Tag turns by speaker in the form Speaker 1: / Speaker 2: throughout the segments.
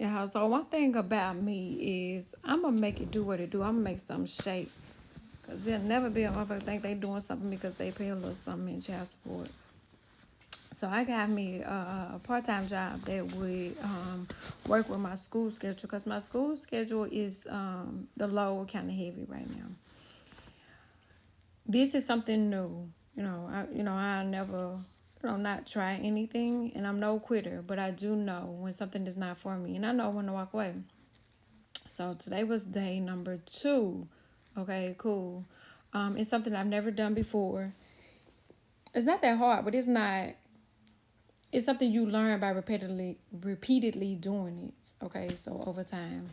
Speaker 1: Yeah, so one thing about me is I'm gonna make it do what it do. I'm gonna make something shake. Cause there'll never be a motherfucker think they doing something because they pay a little something in child support. So I got me a part-time job that would work with my school schedule because my school schedule is the load kind of heavy right now. This is something new. I never not try anything, and I'm no quitter, but I do know when something is not for me, and I know when to walk away. So today was day number 2. Okay, cool. It's something I've never done before. It's not that hard, but it's not. It's something you learn by repeatedly doing it. Okay, so over time.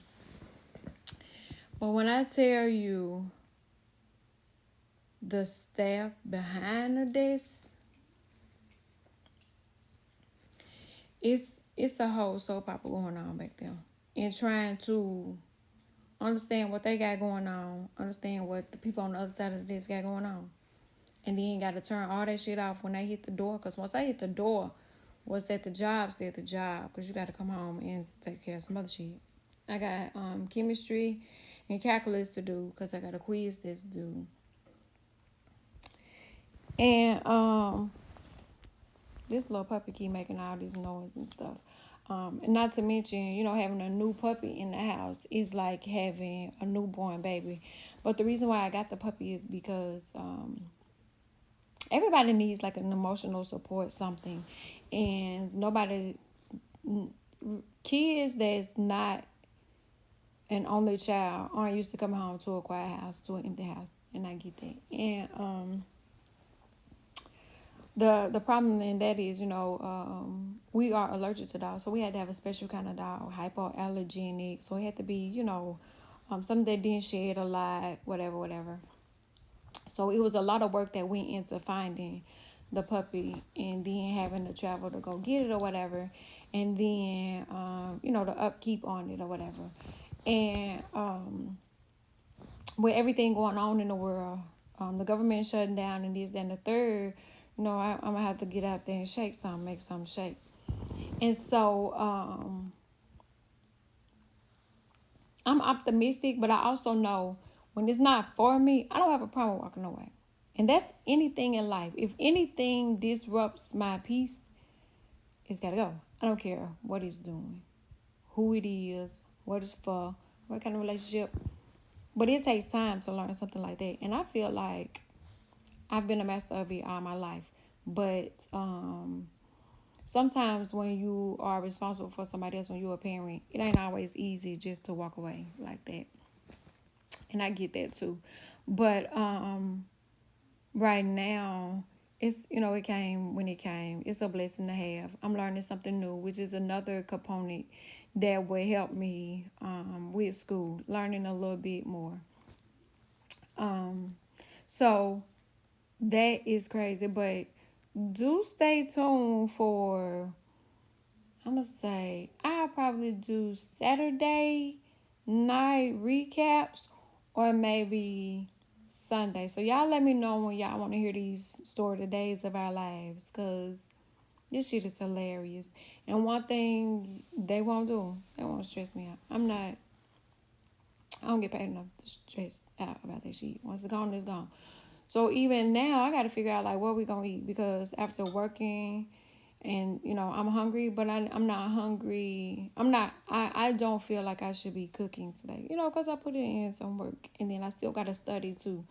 Speaker 1: But when I tell you the staff behind this, it's a whole soap opera going on back there, and trying to understand what they got going on, understand what the people on the other side of this got going on. And then you got to turn all that shit off when they hit the door. Because once I hit the door, what's at the job, stay at the job. Because you got to come home and take care of some other shit. I got chemistry and calculus to do because I got a quiz that's due. And this little puppy keep making all this noise and stuff. And not to mention, having a new puppy in the house is like having a newborn baby. But the reason why I got the puppy is because everybody needs like an emotional support, something. And kids that's not an only child aren't used to coming home to a quiet house, to an empty house. And I get that. And the problem in that is, we are allergic to dogs, so we had to have a special kind of dog, hypoallergenic. So it had to be, something that didn't shed a lot, whatever. So it was a lot of work that went into finding the puppy and then having to travel to go get it or whatever, and then the upkeep on it or whatever. And with everything going on in the world, the government shutting down and this, that, and the third, I'm gonna have to get out there and shake something, make something shake. And so I'm optimistic, but I also know when it's not for me, I don't have a problem walking away. And that's anything in life. If anything disrupts my peace, it's gotta go. I don't care what it's doing, who it is, what it's for, what kind of relationship. But it takes time to learn something like that. And I feel like I've been a master of it all my life. But sometimes when you are responsible for somebody else, when you're a parent, it ain't always easy just to walk away like that. And I get that too. But right now, it came when it came. It's a blessing to have. I'm learning something new, which is another component that will help me with school, learning a little bit more. So that is crazy, but do stay tuned for, I'm going to say, I'll probably do Saturday night recaps or maybe Sunday. So y'all let me know when y'all want to hear these story, the days of our lives, because this shit is hilarious. And one thing they won't do, they won't stress me out. I don't get paid enough to stress out about that shit. Once it's gone, it's gone. So even now, I got to figure out like what we gonna eat, because after working, and I'm hungry, but I'm not hungry. I don't feel like I should be cooking today, because I put it in some work, and then I still got to study too.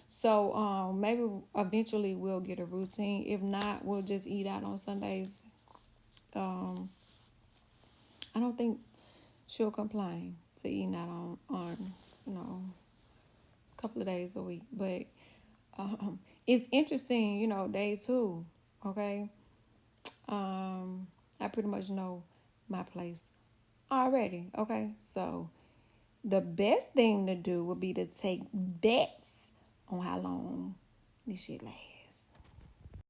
Speaker 1: So maybe eventually we'll get a routine. If not, we'll just eat out on Sundays. Um, I don't think she'll complain to eating out on a couple of days a week, but it's interesting, day 2. Okay, I pretty much know my place already. Okay, so the best thing to do would be to take bets on how long this shit lasts.